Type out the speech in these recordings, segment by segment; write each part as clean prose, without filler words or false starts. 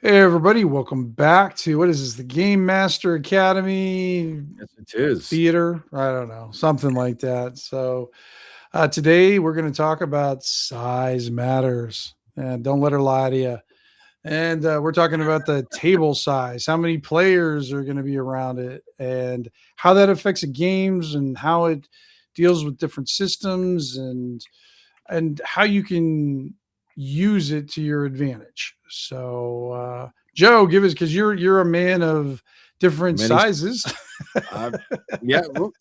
Hey everybody, welcome back to what is this? The Game Master Academy Yes, it is. Theater? I don't know, something like that. So today we're going to talk about size matters, and don't let her lie to you. And we're talking about the table size, how many players are going to be around it, and how that affects the games, and how it deals with different systems, and how you can use it to your advantage. So, Joe, give us because you're a man of different Many, sizes, uh, yeah, well,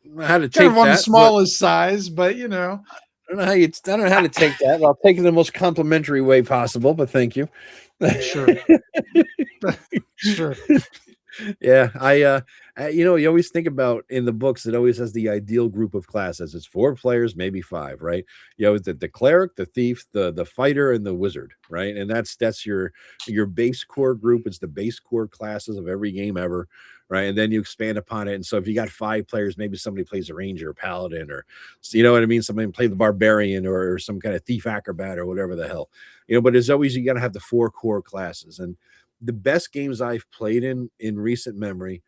I don't know how to kind take of on the that, but smallest size, but I don't know how you. I don't know how to take that. I'll take it in the most complimentary way possible, but thank you. sure, sure, Yeah, you always think about in the books, it always has the ideal group of classes. It's four players, maybe five, right? You know, the cleric, the thief, the fighter, and the wizard, right? And that's your base core group. It's the base core classes of every game ever, right? And then you expand upon it. And so if you got five players, maybe somebody plays a ranger, or paladin, or you know what I mean? Somebody play the barbarian or some kind of thief acrobat or whatever the hell. You know, but it's always you gotta have the four core classes. And the best games I've played in recent memory,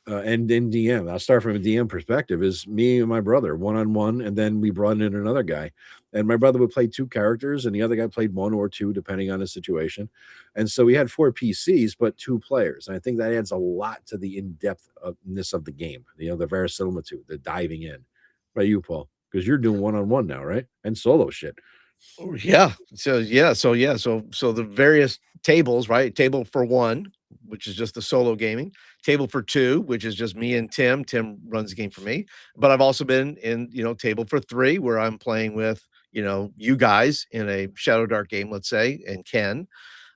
and in DM, I'll start from a DM perspective, is me and my brother one on one, and then we brought in another guy, and my brother would play two characters, and the other guy played one or two depending on the situation, and so we had four PCs but two players, and I think that adds a lot to the in depthness of the game. You know, the verisimilitude, the diving in. Right, you Paul, because you're doing one on one now, right, and solo shit. Oh, yeah. So the various tables, right? Table for one, which is just the solo gaming. Table for two, which is just me and Tim. Tim runs the game for me. But I've also been in, table for three, where I'm playing with, you guys in a Shadowdark game, let's say, and Ken.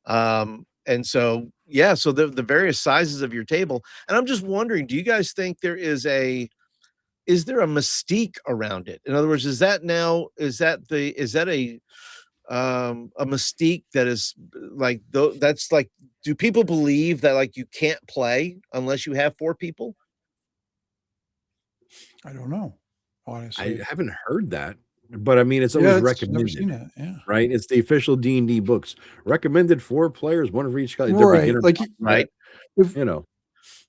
And so yeah, so the various sizes of your table. And I'm just wondering, do you guys think is there a mystique around it? In other words, is that a mystique that is like that's like, do people believe that like you can't play unless you have four people? I don't know, I honestly. haven't heard that, but I mean, it's Yeah, always it's never recommended. seen that. Yeah, Right? It's the official D&D books. Recommended 4 players, 1 for each their right. beginner Like Right. if you know.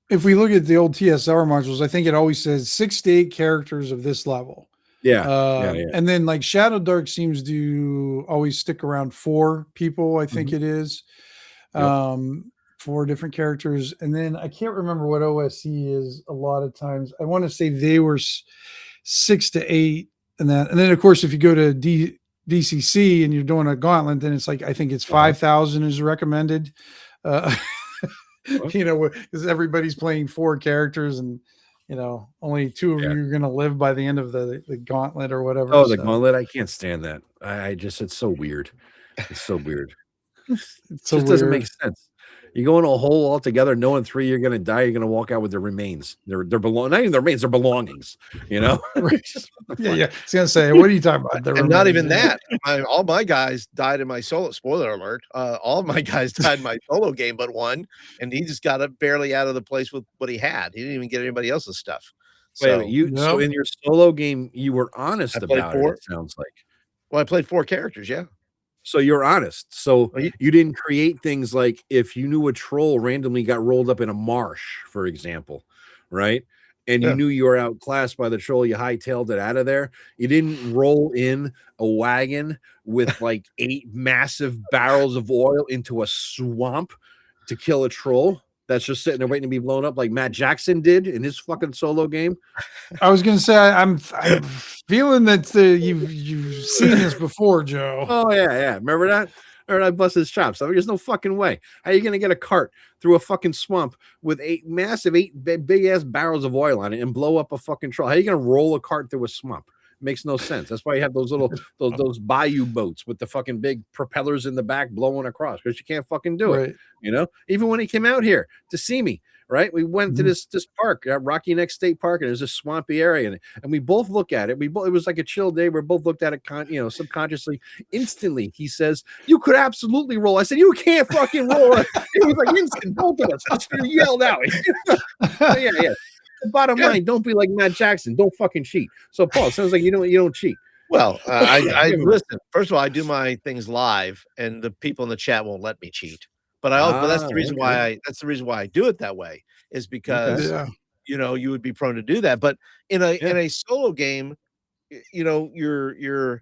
if we look at the old TSR modules, I think it always says 6 to 8 characters of this level. Yeah. Yeah, yeah. And then like Shadow Dark seems to always stick around 4 people, I think Mhm. it is. Yep. Um, 4 different characters. And then I can't remember what OSC is a lot of times. I want to say they were 6 to 8 and that. And then of course, if you go to DCC and you're doing a gauntlet, then it's like, I think it's Uh-huh. 5,000 is recommended. Uh, Uh-huh. because everybody's playing 4 characters and only two of Yeah. you are going to live by the end of the gauntlet or whatever. Oh, the So gauntlet, I can't stand that. I just it's so weird. It's so weird. it's so Just doesn't make weird. sense. You go in a hole altogether, knowing 3 you're gonna die, you're gonna walk out with their remains. Their not even their remains, their belongings, you know? Right. Just what the Yeah, fuck? yeah. I was gonna say, what are you talking about? The And not remains. even Yeah. that. All my guys died in my solo. Spoiler alert. All of my guys died in my solo game, but one, and he just got it barely out of the place with what he had. He didn't even get anybody else's stuff. Wait, So you so Yep. in your solo game, you were I honest played about it, four. it sounds like. Well, I played four characters. Yeah. So you're honest. So Well, you didn't create things like if you knew a troll randomly got rolled up in a marsh, for example, right? And you yeah. knew you were outclassed by the troll, you hightailed it out of there. You didn't roll in a wagon with like 8 massive barrels of oil into a swamp to kill a troll that's just sitting there waiting to be blown up like Matt Jackson did in his fucking solo game. I was gonna say I'm feeling that you've seen this before, Joe. Oh yeah. Remember that? Or I bust his chops. I mean, there's no fucking way. How are you gonna get a cart through a fucking swamp with 8 big ass barrels of oil on it and blow up a fucking troll? How are you gonna roll a cart through a swamp? It makes no sense. That's why you have those little those bayou boats with the fucking big propellers in the back blowing across because you can't fucking do it. Right. You know, even when he came out here to see me, right? We went to Mhm. this park, Rocky Neck State Park, and there's this swampy area, and we both look at it. It was like a chill day. We both looked at it, subconsciously. Instantly, he says, "You could absolutely roll." I said, "You can't fucking roll." It was like instant. Both of us just yelled out. Yeah. The bottom Yeah. line: don't be like Matt Jackson. Don't fucking cheat. So, Paul, it sounds like you don't cheat. Well, I Give him that. listen. First of all, I do my things live, and the people in the chat won't let me cheat. But that's the reason okay. why I do it that way, is because Yeah. you would be prone to do that. But in Yeah. a solo game, you're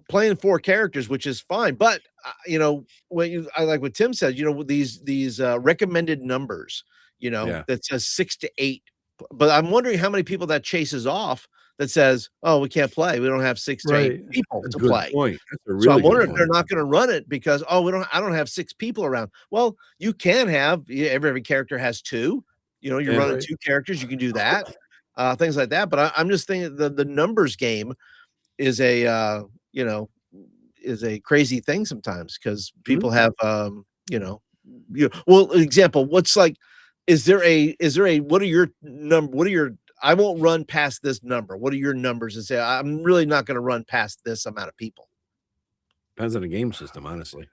playing 4 characters, which is fine. But I like what Tim said, these recommended numbers, Yeah. that says 6 to 8. But I'm wondering how many people that chases off that says, "Oh, we can't play. We don't have 6 to 8 Right. people That's a to good play." point. That's a So I'm really good wondering if they're point. not going to run it because, I don't have 6 people around. Well, you can have, every character has 2. You're Yeah. running Right. 2 characters. You can do that, things like that. But I'm just thinking the numbers game is you know, is a crazy thing sometimes because Mhm. people have, well, example, what are your I won't run past this number. What are your numbers and say, I'm really not going to run past this amount of people? Depends on the game system, honestly.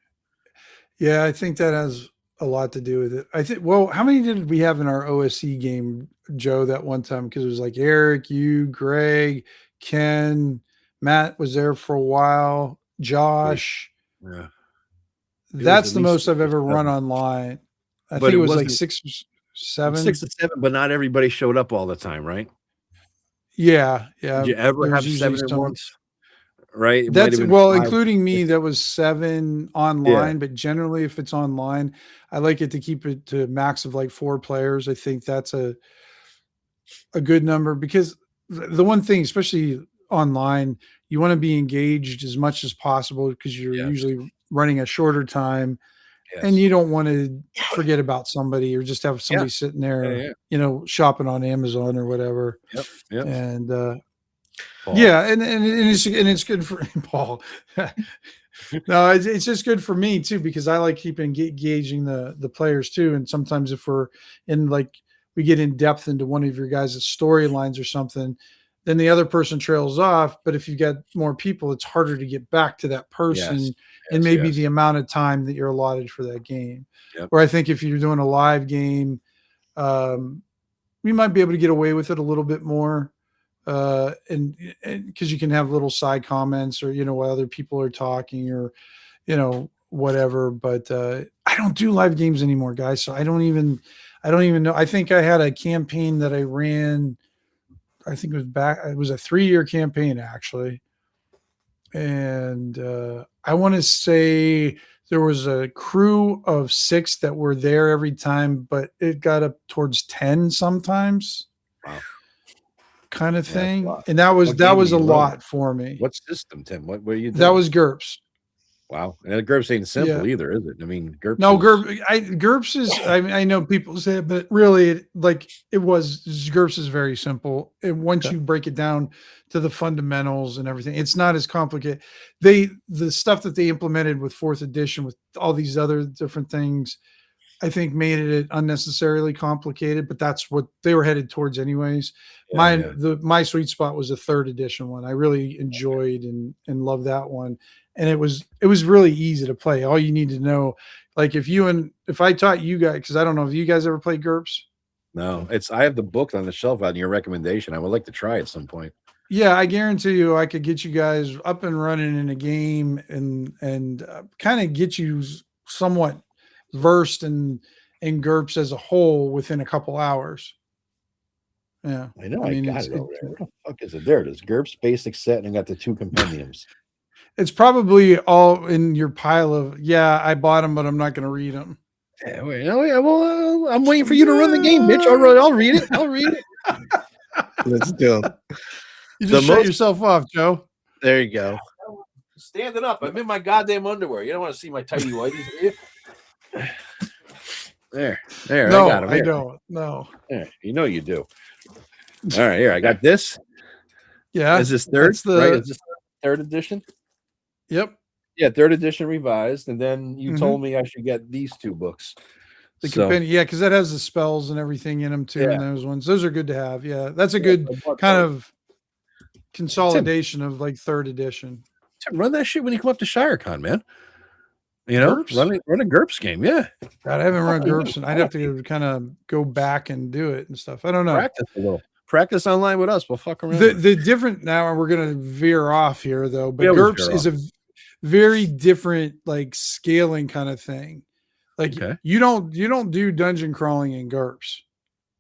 Yeah, I think that has a lot to do with it. I think. Well, how many did we have in our OSC game, Joe? That one time because it was like Eric, you, Greg, Ken, Matt was there for a while. Three. Josh. Yeah. It was That's at the least most 6 I've or ever run 7. online. I But think it it was like wasn't 6 or 6 7. to 7, but not everybody showed up all the time, right? Yeah, Did yeah. you ever There was have usually 7 at some. once? Right? It might That's have been well, 5, including me, 6. that was 7 Yeah. online, but generally if it's online, I like it to keep it to a max of like 4 players. I think that's a good number because the one thing, especially online, you want to be engaged as much as possible because you're Yes. usually running a shorter time and Yes. you don't want to forget about somebody or just have Yeah. somebody sitting Yeah, there, yeah. shopping on Amazon or whatever. Yep. Yep. And Paul. yeah, and it's good for Paul. No, it's just good for me too because I like keeping gauging the players too. And sometimes if we're in like we get in depth into one of your guys' storylines or something, then the other person trails off. But if you got more people, it's harder to get back to that Yes. person and Yes, maybe yes. the amount of time that you're allotted for that game. Yep. Where I think if you're doing a live game, um, we might be able to get away with it a little bit more and because you can have little side comments or while other people are talking or whatever. But I don't do live games anymore, guys, so I don't even know. I think I had a campaign that I ran. I think it was a 3-year campaign actually, and I want to say there was a crew of 6 that were there every time, but it got up towards 10 sometimes. Wow. Kind of Yeah, that's a thing. lot. And that was What game do a you run? lot for me. What system, Tim? What are you That doing? was GURPS. Wow. And GURPS ain't Yeah. simple either, is it? I mean, GURPS No, is GURPS is. I know people say it, but really, GURPS is very simple. And once okay. you break it down to the fundamentals and everything, it's not as complicated. The stuff that they implemented with 4th edition with all these other different things, I think made it unnecessarily complicated, but that's what they were headed towards anyways. Yeah, yeah. My sweet spot was a 3rd edition one. I really enjoyed and loved that one. And it was really easy to play. All you need to know, like if I taught you guys, because I don't know if you guys ever played GURPS. No, I have the book on the shelf on your recommendation. I would like to try at some point. Yeah, I guarantee you I could get you guys up and running in a game and kind of get you somewhat versed in GURPS as a whole within a couple hours. Yeah. I know I I mean, got it over there. Where the fuck is it? There it is. GURPS basic set, and I got the 2 compendiums. it's probably all in your pile of, yeah, I bought them, but I'm not going to read them. Yeah, well, I'm waiting for you to run the game, bitch. I'll read it. I'll read it. Let's do it. You just shut yourself off, Joe. There you go. Standing up. I'm in my goddamn underwear. You don't want to see my tidy whities. There. No, I got him. I don't. No. There, you know you do. All right, here I got this. Yeah. Is this 3rd? That's Right? Is this 3rd edition? Yep. Yeah, 3rd edition revised, and then you Mhm. told me I should get these 2 books. The So, compendium, yeah, because that has the spells and everything in them too. Yeah. And those ones, those are good to have. Yeah, that's a Yeah, good I bought kind those. of consolidation of like 3rd edition. Tim, run that shit when you come up to ShireCon, man. GURPS? Run a GURPS game, yeah. God, I haven't run Fucking GURPS, and I'd have to kind of go back and do it and stuff. I don't know. Practice a little. Practice online with us. We'll fuck around. The different now, we're gonna veer off here though, but Yeah, we GURPS veer is a very different like scaling kind of thing. Like Okay. you don't do dungeon crawling in GURPS.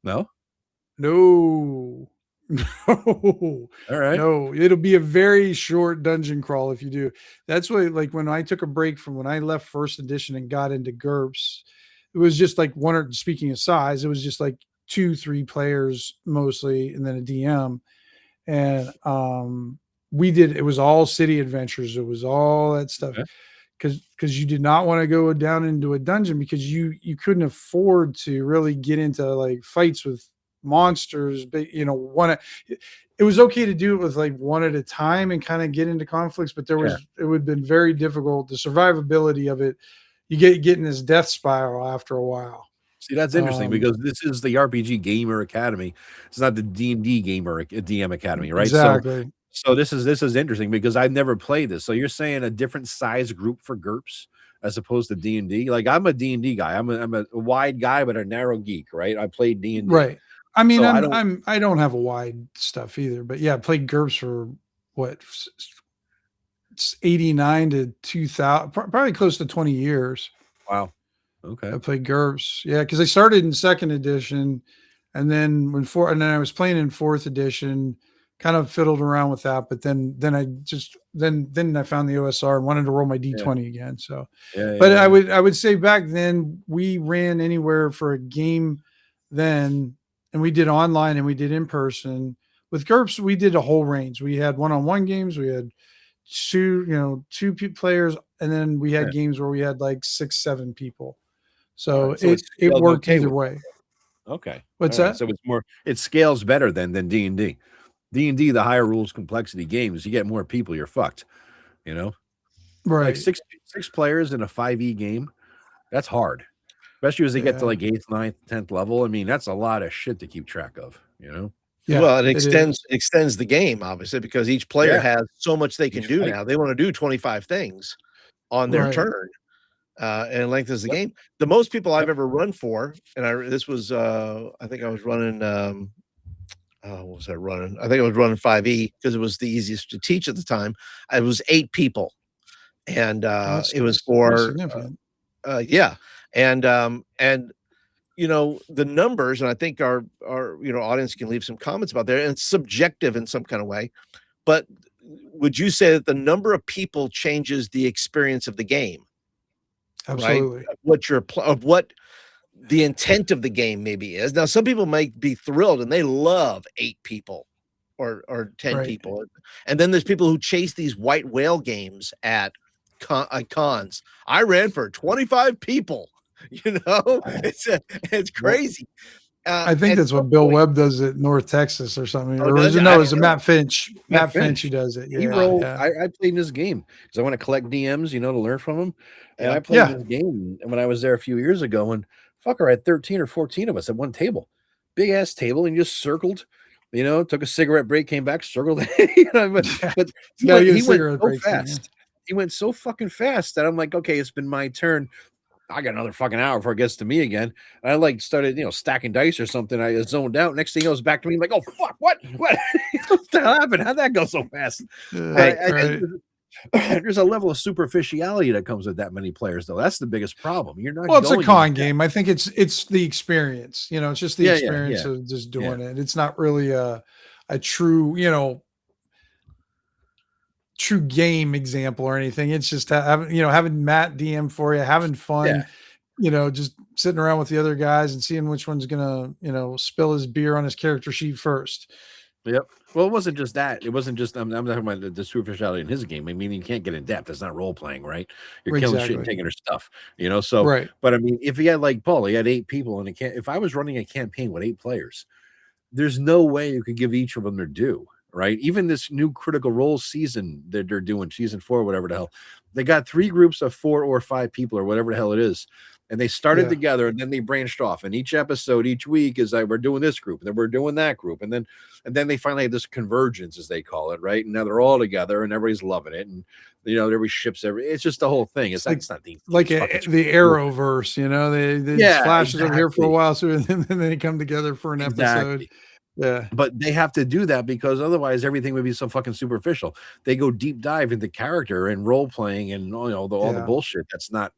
No. No. No. All right. No. It'll be a very short dungeon crawl if you do. That's what, like, when I took a break from when I left first edition and got into GURPS, it was just like one, or speaking of size, it was just like 2-3 players mostly, and then a DM. And we did, it was all city adventures, it was all that stuff, Okay. because you did not want to go down into a dungeon, because you couldn't afford to really get into like fights with monsters. But it was okay to do it with like one at a time and kind of get into conflicts, but it would have been very difficult. The survivability of it, you get in this death spiral after a while. See, that's interesting because this is the RPG Gamer Academy. It's not the D&D Gamer DM Academy, right? Exactly. So this is interesting because I've never played this. So you're saying a different size group for GURPS as opposed to D&D? Like I'm a D&D guy. I'm a wide guy, but a narrow geek, right? I played D&D. Right. I mean, So I don't have a wide stuff either, but yeah, I played GURPS for what, 89 to 2000, probably close to 20 years. Wow. Okay. I played GURPS. Yeah, because I started in second edition, and then and then I was playing in fourth edition, kind of fiddled around with that, but then I just then I found the OSR and wanted to roll my D20 again. So but I would say back then we ran anywhere for a game then, and we did online and we did in person. With GURPS, we did a whole range. We had one-on-one games, we had two players, and then we had games where we had like 6-7 people. So, it worked either way. Okay. What's that? So it's more, it scales better than D&D. D&D, the higher rules complexity games, you get more people, you're fucked. Right. Like six players in a 5e game, that's hard. Especially as they get to like 8th, 9th, 10th level. I mean, that's a lot of shit to keep track of, Yeah, well, it extends the game, obviously, because each player has so much they can do now. They want to do 25 things on their turn. And lengthens the game. The most people I've ever run for, and this was I think I was running what was I running? I think I was running 5e because it was the easiest to teach at the time. I was 8 people. And it was for and the numbers, and I think our audience can leave some comments about that, and it's subjective in some kind of way. But would you say that the number of people changes the experience of the game? Absolutely. Right? What the intent of the game maybe is. Now, some people might be thrilled and they love 8 people or 10 people. And then there's people who chase these white whale games at cons. I ran for 25 people, it's crazy. I think that's what Bill Webb does at North Texas or something. Oh, it's Matt Finch. Matt Finch who does it. I played in this game because I want to collect DMs, to learn from them. And I played this game when I was there a few years ago, and fucker had 13 or 14 of us at one table, big ass table, and just circled. Took a cigarette break, came back, circled. But he went so fast. He went so fucking fast that I'm like, okay, it's been my turn. I got another fucking hour before it gets to me again. And I started, stacking dice or something. I zoned out. Next thing it was back to me, like, oh fuck, what what the hell happened? How'd that go so fast? There's a level of superficiality that comes with that many players, though. That's the biggest problem. You're not. Well, it's a con game. I think it's the experience. It's just the experience of just doing it. It's not really a true, true game example or anything. It's just having Matt DM for you, having fun, just sitting around with the other guys and seeing which one's gonna, spill his beer on his character sheet first. Yep. Well, it wasn't just that. It wasn't just I'm talking about the superficiality in his game. I mean, you can't get in depth. It's not role playing, right? You're killing shit and taking her stuff, So, but I mean, if he had like Paul, he had 8 people, and if I was running a campaign with 8 players, there's no way you could give each of them their due, right? Even this new Critical Role season that they're doing, season 4, whatever the hell, they got 3 groups of 4 or 5 people or whatever the hell it is. And they started together, and then they branched off. And each episode, each week is like, we're doing this group, and then we're doing that group. And then they finally had this convergence, as they call it, right? And now they're all together, and everybody's loving it. And, everybody ships it's just the whole thing. It's like, not the Arrowverse, they flashes over here for a while, so and then they come together for an episode. Yeah. But they have to do that because otherwise everything would be so fucking superficial. They go deep dive into character and role playing and all the bullshit that's not,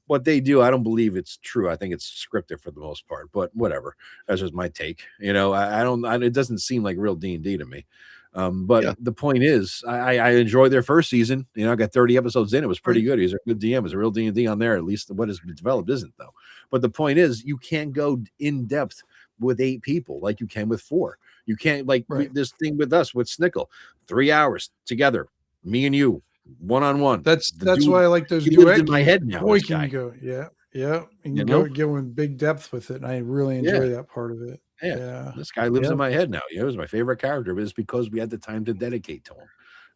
what they do, I don't believe it's true. I think it's scripted for the most part, but whatever. That's just my take. I don't. It doesn't seem like real D&D to me. But Yeah. the point is, I enjoyed their first season. I got 30 episodes in. It was pretty Right. good. He's a good DM. It's a real D&D on there. At least what has been developed isn't, though. But the point is, you can't go in depth with 8 people like you can with 4. You can't Right. this thing with us with Snickle, 3 hours together, me and you, one-on-one. That's Dude, why I like those he lives duet in my games. head now. Boy, This can guy, you go? Yeah. Yeah. You can know? go in big depth with it. And I really enjoy that part of it. Yeah, Yeah. this guy lives Yeah. in my head now. It was my favorite character, but it's because we had the time to dedicate to him.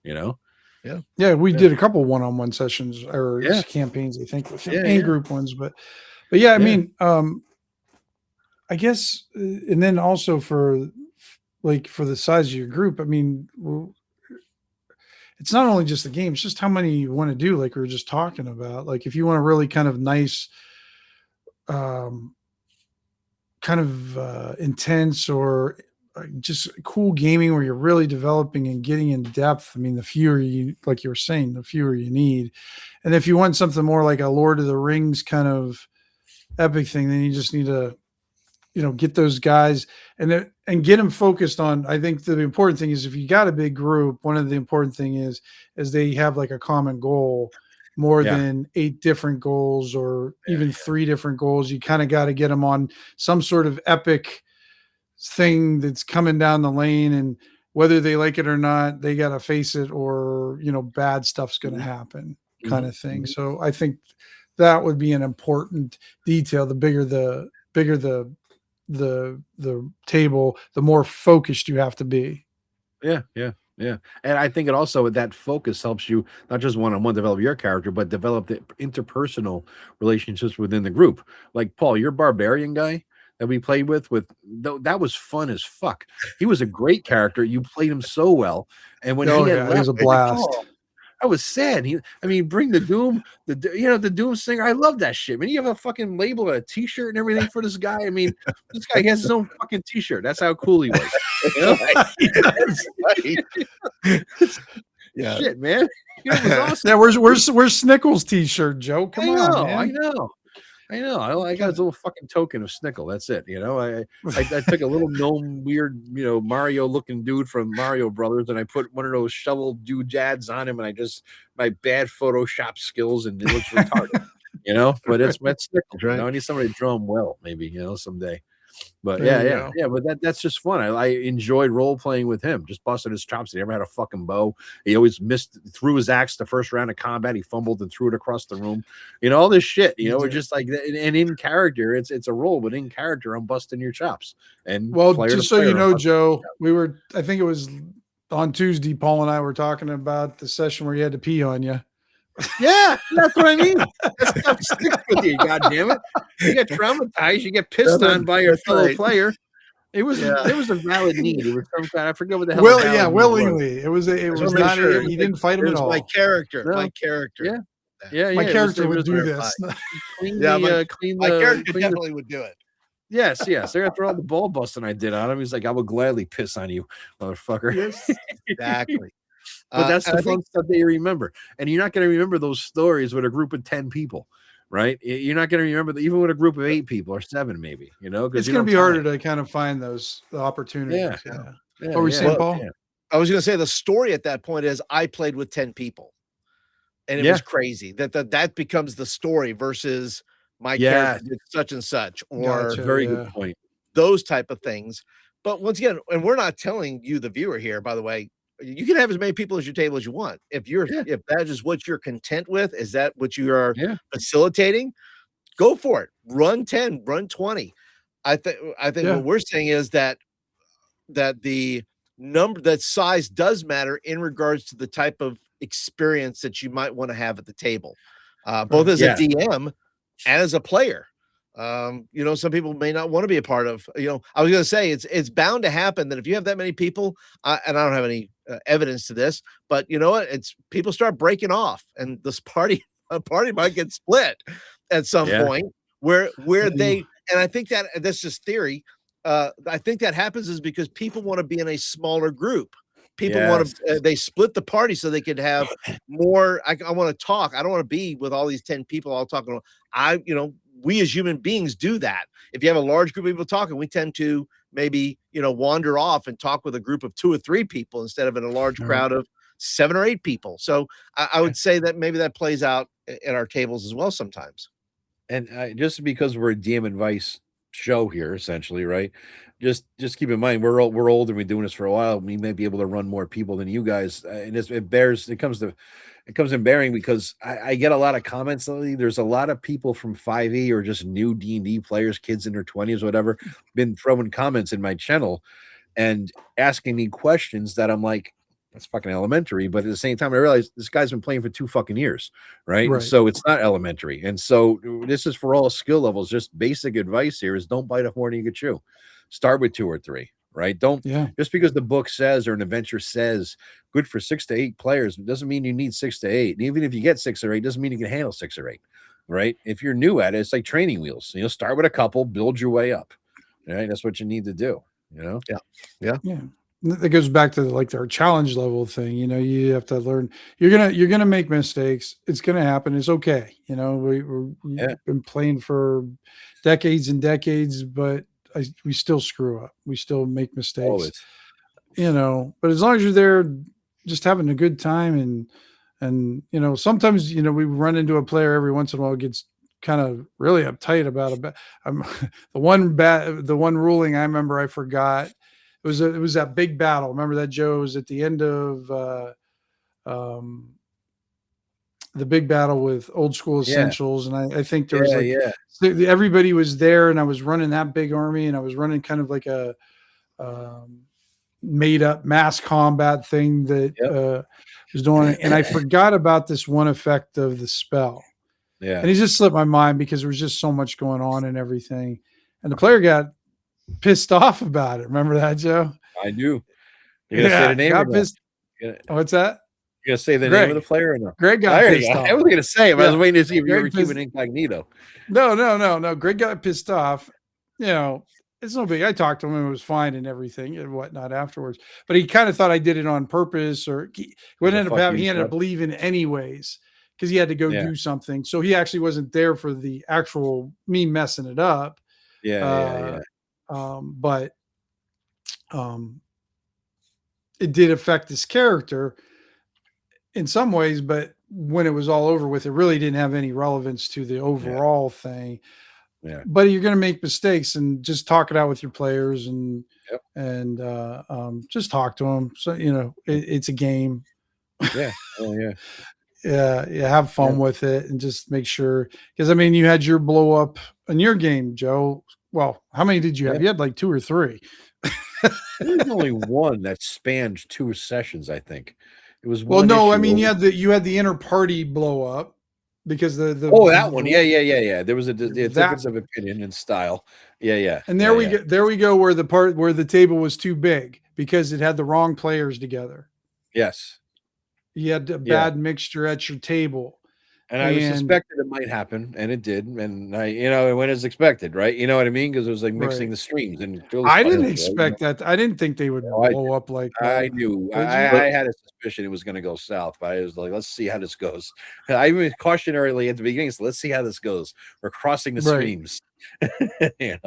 Yeah. Yeah. We Yeah. did a couple one-on-one sessions or Yeah. campaigns, I think, with him, Yeah, and yeah. group ones. But yeah, I Yeah. mean, I guess, and then also for the size of your group, I mean, it's not only just the game, it's just how many you want to do, like we were just talking about. Like if you want a really kind of nice, intense or just cool gaming where you're really developing and getting in depth. I mean, the fewer you, like you were saying, the fewer you need. And if you want something more like a Lord of the Rings kind of epic thing, then you just need to, get those guys and get them focused on. I think the important thing is if you got a big group, one of the important thing is they have like a common goal more Yeah. than 8 different goals or even 3 different goals. You kind of got to get them on some sort of epic thing that's coming down the lane, and whether they like it or not, they got to face it, or bad stuff's going to happen, kind of thing. So I think that would be an important detail. The bigger the table, the more focused you have to be. Yeah. And I think it also, that focus helps you not just one-on-one develop your character, but develop the interpersonal relationships within the group. Like Paul, your barbarian guy that we played with that was fun as fuck. He was a great character. You played him so well. And when he had It left, was a blast. I was sad. Bring the Doom, the Doom singer. I love that shit. You have a fucking label, a T-shirt, and everything for this guy. This guy has his own fucking T-shirt. That's how cool he was. Yeah. Shit, man. It was awesome. Yeah, where's Snickle's T-shirt, Joe? Come on, man. I know. I got his little fucking token of Snickle. That's it. I took a little gnome, weird, Mario looking dude from Mario Brothers, and I put one of those shovel doodads on him, and my bad Photoshop skills, and it looks retarded. But it's Snickle. Right. I need somebody to draw him well, maybe, someday. But There you go. but that's just fun. I enjoyed role playing with him, just busting his chops. He never had a fucking bow. He always threw his axe the first round of combat. He fumbled and threw it across the room. All this shit. It's just like that. And in character, it's a role, but in character, I'm busting your chops. And Just so you know, Joe, I think it was on Tuesday, Paul and I were talking about the session where you had to pee on you. Yeah, that's what I mean. That stuff sticks with you, goddammit. You get traumatized, you get pissed on by your fellow player. There was a valid need. It was some kind, I forget what the hell. Willingly. It was not sure. He didn't fight him at all. My character. No. My character. Yeah. My character would do this. My character definitely would do it. Yes. They're after all the ball busting I did on him. He's like, I would gladly piss on you, motherfucker. Yes, exactly. But that's the fun stuff that you remember. And you're not going to remember those stories with a group of 10 people, right? You're not going to remember even with a group of 8 people or 7, maybe, because it's going to be harder to kind of find the opportunities. Yeah. What were you saying, Paul? Yeah. I was going to say the story at that point is I played with 10 people, and it was crazy that becomes the story versus my character did such and such, or very good point. Those type of things. But once again, and we're not telling you, the viewer here, by the way, you can have as many people as your table as you want. If that is what you're content with, is that what you are facilitating, go for it. Run 10, run 20. I think what we're saying is that the number, that size does matter in regards to the type of experience that you might want to have at the table, both as a DM and as a player. Some people may not want to be a part of, I was going to say it's bound to happen that if you have that many people, and I don't have any evidence to this, but you know what, it's people start breaking off, and this party might get split at some point where they, and I think that's just theory. I think that happens is because people want to be in a smaller group People want to, they split the party so they could have more. I want to talk. I don't want to be with all these 10 people all talking. We as human beings do that. If you have a large group of people talking, we tend to maybe, wander off and talk with a group of 2 or 3 people instead of in a large crowd of 7 or 8 people. So I would say that maybe that plays out at our tables as well sometimes. And just because we're a DM advice show here, essentially, right? Just keep in mind we're old and we're doing this for a while. We may be able to run more people than you guys, and it comes in bearing because I get a lot of comments lately. There's a lot of people from 5e or just new D&D players, kids in their 20s, whatever, been throwing comments in my channel and asking me questions that I'm like, that's fucking elementary. But at the same time, I realize this guy's been playing for 2 fucking years, right? And so it's not elementary. And so this is for all skill levels. Just basic advice here is don't bite off more than you can chew. Start with 2 or 3, right? Don't just because the book says or an adventure says good for 6 to 8 players, it doesn't mean you need 6 to 8. And even if you get 6 or 8, doesn't mean you can handle 6 or 8, right? If you're new at it, it's like training wheels. Start with a couple, build your way up. Right? That's what you need to do. Yeah. That goes back to like our challenge level thing. You have to learn. You're gonna make mistakes. It's gonna happen. It's okay. We've been playing for decades and decades, but we still screw up. We still make mistakes. Always. But as long as you're there, just having a good time, and sometimes we run into a player every once in a while who gets kind of really uptight about the one ruling I remember I forgot. It was that big battle. Remember that, Joe? It was at the end of the big battle with Old School Essentials, and I think there was everybody was there, and I was running that big army, and I was running kind of like a made up mass combat thing that was doing it, and I forgot about this one effect of the spell. Yeah, and it just slipped my mind because there was just so much going on and everything, and the player got pissed off about it. Remember that, Joe? I do. You gonna say the name? Got pissed. What's that? You gonna say the name of the player or no? Greg got pissed off. I was gonna say, I was waiting to see if you were keeping incognito. No. Greg got pissed off. It's no big. I talked to him and it was fine and everything and whatnot afterwards. But he kind of thought I did it on purpose, or he ended up leaving anyways because he had to go do something. So he actually wasn't there for the actual me messing it up. But it did affect his character in some ways, but when it was all over with, it really didn't have any relevance to the overall thing. But you're going to make mistakes, and just talk it out with your players and just talk to them. So, it's a game. Have fun with it and just make sure, because you had your blow up in your game, Joe. Well, how many did you have? You had like 2 or 3. There was only one that spanned 2 sessions, I think. It was you had the inner party blow up because the that one. There was a difference of opinion and style. And there we go where the part where the table was too big because it had the wrong players together. Yes. You had a bad mixture at your table. And I suspected it might happen, and it did. And it went as expected, right? You know what I mean? Because it was like mixing the streams. And I didn't expect that. I didn't think they would blow up like that. I knew. I had a suspicion it was going to go south, but I was like, let's see how this goes. I even cautionarily at the beginning, so let's see how this goes. We're crossing the streams, and it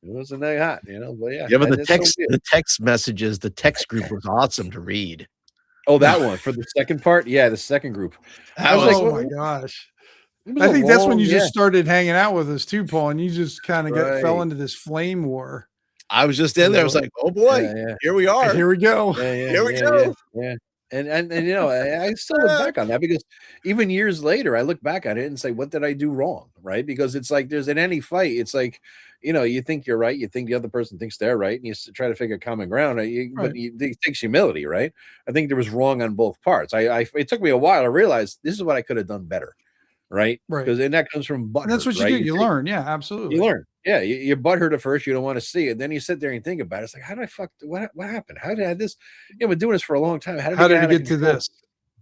wasn't that hot, But but the text messages, the text group was awesome to read. Oh, that one for the second part? Yeah, the second group. I was like, my gosh. I think that's when you just started hanging out with us too, Paul, and you just kind of fell into this flame war. I was just in there. I was like, oh boy, here we are. Here we go. Here we go. Yeah. And I still look back on that because even years later, I look back at it and say, what did I do wrong? Right. Because it's like there's in any fight, it's like, you think you're right. You think the other person thinks they're right. And you try to figure common ground. But it takes humility, right? I think there was wrong on both parts. It took me a while to realize this is what I could have done better. Right. Because and that comes from butt. That's what you do. You learn. Yeah, absolutely. You learn. Yeah. You butthurt at first. You don't want to see it. Then you sit there and think about it. It's like, how did I what happened? How did I this? We've been doing this for a long time. How did it get to this?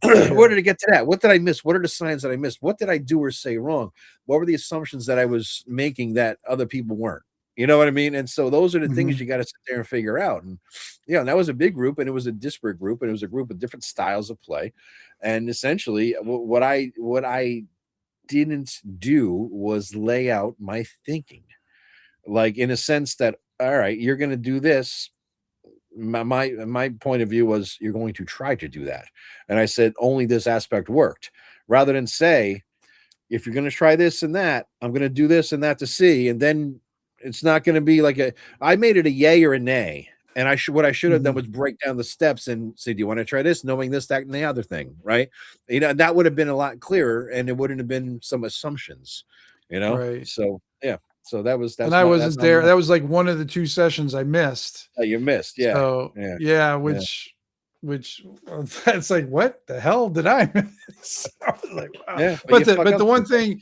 Where did it get to that? What did I miss? What are the signs that I missed? What did I do or say wrong? What were the assumptions that I was making that other people weren't? You know what I mean? And so those are the things Mhm. you got to sit there and figure out. And yeah, and that was a big group, and it was a disparate group, and it was a group of different styles of play. And essentially, what I didn't do was lay out my thinking, like in a sense that, all right, you're going to do this. My point of view was, you're going to try to do that, and I said only this aspect worked, rather than say, if you're going to try this and that, I'm going to do this and that to see, and then it's not going to be like a. I made it a yay or a nay, and what I should have done Mhm. was break down the steps and say, do you want to try this, knowing this, that, and the other thing, right? That would have been a lot clearer, and it wouldn't have been some assumptions, Right. So yeah, so And that's I that's wasn't on there. my, That was like one of the 2 sessions I missed. you missed, yeah, So, yeah, yeah, yeah, which that's like, what the hell did I miss? I was like, wow. yeah, but But you fuck but up the one sometimes. thing,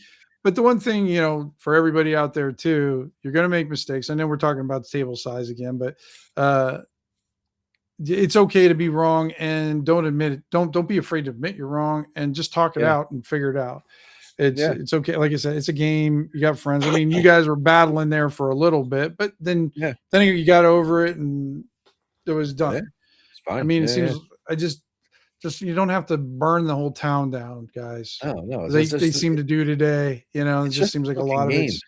for everybody out there too, you're gonna make mistakes. I know we're talking about the table size again, but uh it's okay to be wrong, and don't admit it. Don't be afraid to admit you're wrong, and just talk it Yeah, out and figure it out. It's yeah, it's okay. Like I said, it's a game. You got friends. I mean, you guys were battling there for a little bit, but yeah, then you got over it and it was yeah, done. it's I fine, mean, it yeah, yeah. seems I just you don't have to burn the whole town down, guys. Oh no, They seem to do today. It it's just just seems like a a fucking lot of game. it's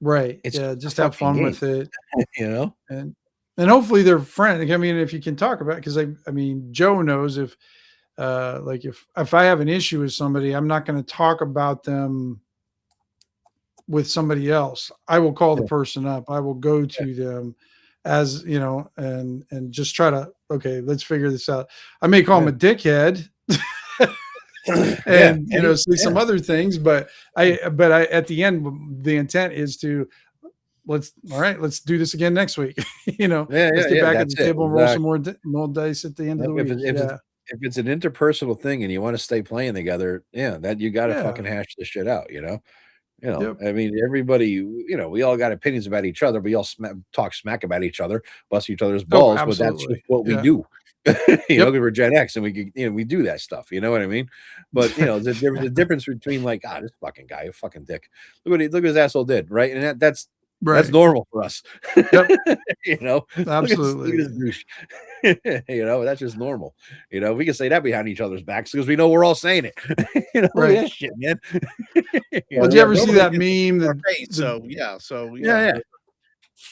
right. It's Yeah, just a just have fucking fun game, with it. you know? And hopefully they're friends. I mean, if you can talk about it, because I mean, Joe knows if like if I have an issue with somebody, I'm not going to talk about them with somebody else. I will call the Yeah, person up. I will go yeah, to them as and just try to, okay, let's figure this out. I may call him yeah. a dickhead Yeah, and and he say some yeah, other things, but yeah, I at the end the intent is to all right, let's do this again next week. yeah, Let's yeah, get yeah, back at the that's it, table and roll some exactly. more dice at the end of Yep, the week. Yeah. if it's an interpersonal thing and you wanna stay playing together, yeah, that you gotta Yeah. fucking hash this shit out, you know? Yep. I mean, everybody, we all got opinions about each other. We all talk smack about each other, bust each other's Oh, balls, but that's just absolutely. what we Yeah. do. Yep. 'Cause we're Gen X and we do that stuff. You know what I mean? But there's a difference between like, this fucking guy, a fucking dick. Look what his asshole did, right? And that's Right. normal for us. Yep. Look at Absolutely. this douche. That's just normal. We can say that behind each other's backs because we know we're all saying it. Look at Right. that shit, man. Well, did you Yeah, ever see nobody that gets to meme? our The face, the Yeah, yeah,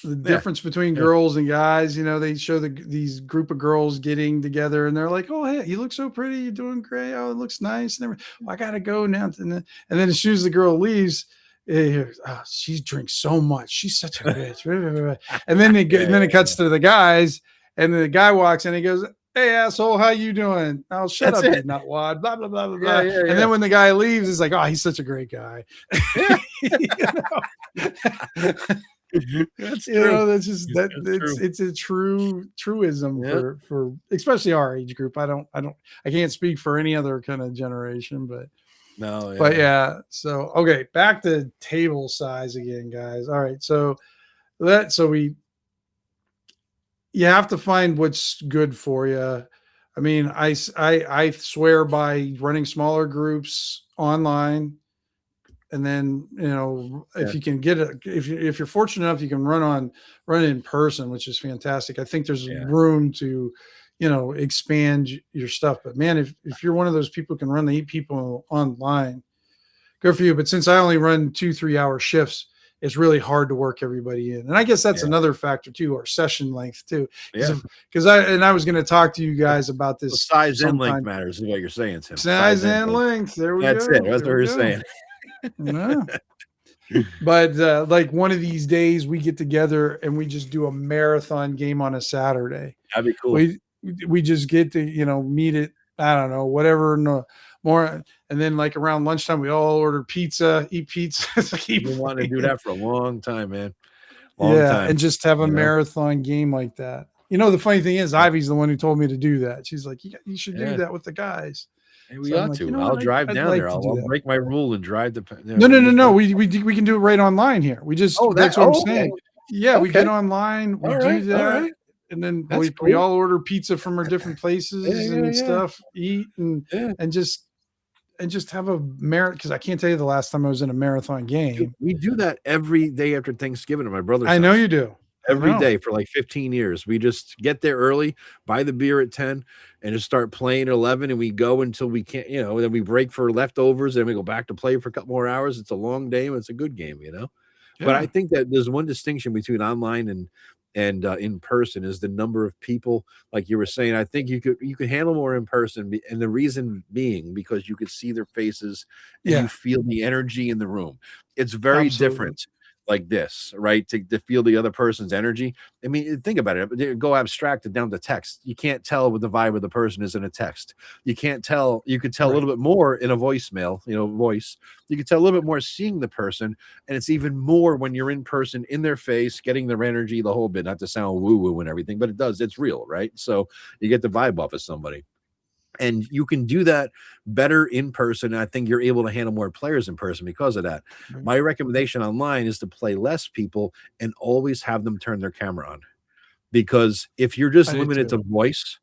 the yeah, difference between yeah, girls and guys, they show these group of girls getting together and they're like, "Oh, hey, you look so pretty. You're doing great. Oh, it looks nice." And well, I gotta go now. And then as soon as the girl leaves, oh, she drinks so much. She's such a bitch. And then yeah, and then it cuts to the guys, and then the guy walks in. And he goes, "Hey, asshole, how you doing? Oh, shut that's up, you it. nutwad." Blah blah blah blah Yeah, blah. yeah, And yeah, then when the guy leaves, it's like, "Oh, he's such a great guy." yeah. you know? That's true. That's just that That's it's true. it's a truism Yeah. for especially our age group. I can't speak for any other kind of generation, No, but yeah, yeah. So okay, back to table size again, guys. All right, so we you have to find what's good for you. I mean, I swear by running smaller groups online, and then yeah, if you can get it, if you're fortunate enough, you can run in person, which is fantastic. I think there's yeah, room to expand your stuff, but man, if you're one of those people who can run the 8 people online, good for you. But since I only run 2 3 hour shifts, it's really hard to work everybody in. And I guess that's yeah, another factor too, or session length too. yeah. Because I was going to talk to you guys about The this size and length sometime. matters is what you're saying, Tim. Size Size and and length. length. There we That's it. go. That's what There we we're go. saying. Yeah. But like one of these days we get together and we just do a marathon game on a Saturday. That'd be cool. We just get to, meet it, I don't know, whatever, no more. And then like around lunchtime, we all order pizza, eat pizza. I've been wanting to do that for a long time, man. Long Yeah. time. And just have a You know? marathon game like that. The funny thing is Ivy's the one who told me to do that. She's like, you should do Yeah. that with the guys. Hey, we So I'm ought like, you to. know I'll what? drive I'd down like there. to do I'll that. break my rule and drive the. No, no, we no, just no. both. We can do it right online here. Oh, That's what I'm okay. saying. Yeah, we Okay. get online, we All do right. All that, right. and then That's we cool. all order pizza from our different Yeah, places yeah, and yeah. stuff, eat Yeah. and just and just have a marathon, because I can't tell you the last time I was in a marathon game. We do that every day after Thanksgiving at my brother's I know house. you do. Every know. day for like 15 years. We just get there early, buy the beer at 10, and just start playing at 11, and we go until we can't, then we break for leftovers, and we go back to play for a couple more hours. It's a long game. It's a good game, But I think that there's one distinction between online and in person is the number of people. Like you were saying, I think you could handle more in person, and the reason being because you could see their faces and you feel the energy in the room. It's very different like this, right? To feel the other person's energy. I mean, think about it. Go abstract it down to text. You can't tell what the vibe of the person is in a text. You can't tell. You could tell a little bit more in a voicemail, voice. You could tell a little bit more seeing the person, and it's even more when you're in person, in their face, getting their energy, the whole bit. Not to sound woo-woo and everything, but it does. It's real, right? So you get the vibe off of somebody. And you can do that better in person. And I think you're able to handle more players in person because of that. My recommendation online is to play less people and always have them turn their camera on. Because if you're just limited to voice,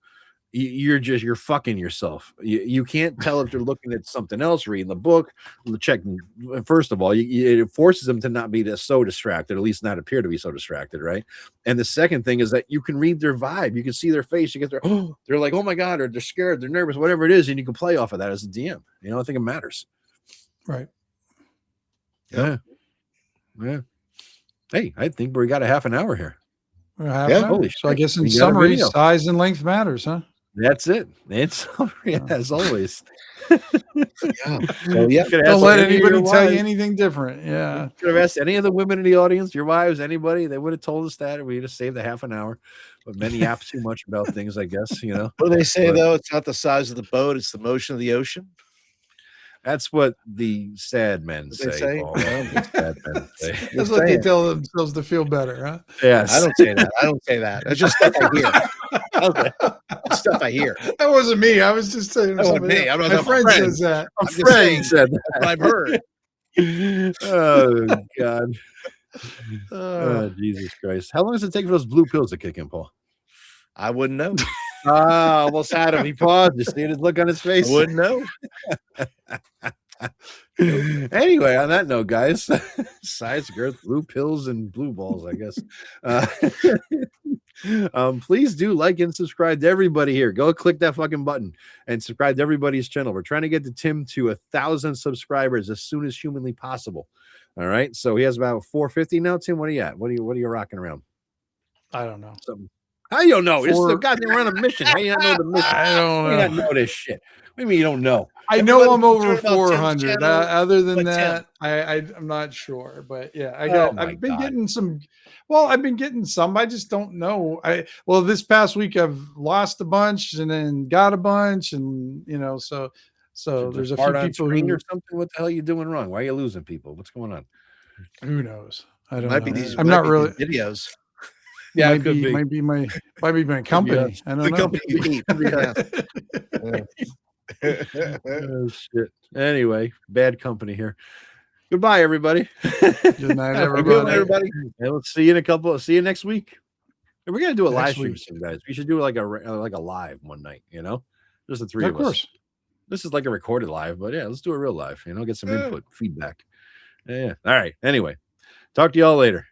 you're fucking yourself. You can't tell if they're looking at something else, reading the book, checking. First of all, it forces them to not be so distracted, at least not appear to be so distracted, right? And the second thing is that you can read their vibe. You can see their face. You get their, they're like, oh my God, or they're scared, they're nervous, whatever it is, and you can play off of that as a DM. I think it matters. Right. Yeah. Hey, I think we got a half an hour here. Holy shit. So I guess in summary, size and length matters, huh? That's it. It's as always. So, don't let anybody tell you anything different. Yeah. Could have asked any of the women in the audience, your wives, anybody, they would have told us that, and we just saved a half an hour. But many yap too much about things, I guess. What do they say though? It's not the size of the boat; it's the motion of the ocean. That's what the sad men say. Paul. Sad men say. That's what they tell themselves to feel better, huh? Yes. I don't say that. I don't say that. It's just stuff I hear. Okay. Stuff I hear. That wasn't me. I was just saying. That wasn't me. I'm not. My friend says that. A friend said that. That's what I've heard. Oh God. Oh Jesus Christ! How long does it take for those blue pills to kick in, Paul? I wouldn't know. Almost had him. He paused. You see his look on his face. I wouldn't know. Anyway, on that note, guys, size, girth, blue pills, and blue balls, I guess. Please do like and subscribe to everybody here. Go click that fucking button and subscribe to everybody's channel. We're trying to get to Tim to 1,000 subscribers as soon as humanly possible. All right. So he has about 450 now. Tim, what are you at? What are you rocking around? I don't know. How you don't know? This is the goddamn we're on a mission. How you not know the mission? I don't know. You not know this shit. What do you mean you don't know? I know I'm over 400. Other than that, I'm not sure. But yeah, I've been getting some. Well, I've been getting some. I just don't know. This past week I've lost a bunch and then got a bunch, and so there's a few people or something. What the hell are you doing wrong? Why are you losing people? What's going on? Who knows? I don't know. I'm not really videos. Yeah, might be my company. I don't know. Company you keep. Oh, shit. Anyway, bad company here. Goodbye, everybody. Good night, everybody. And we'll see you see you next week. And we're gonna do a live stream soon, guys. We should do like a live one night. Just the three of us. Of course. This is like a recorded live, but yeah, let's do a real live. Get some input, feedback. Yeah. All right. Anyway, talk to y'all later.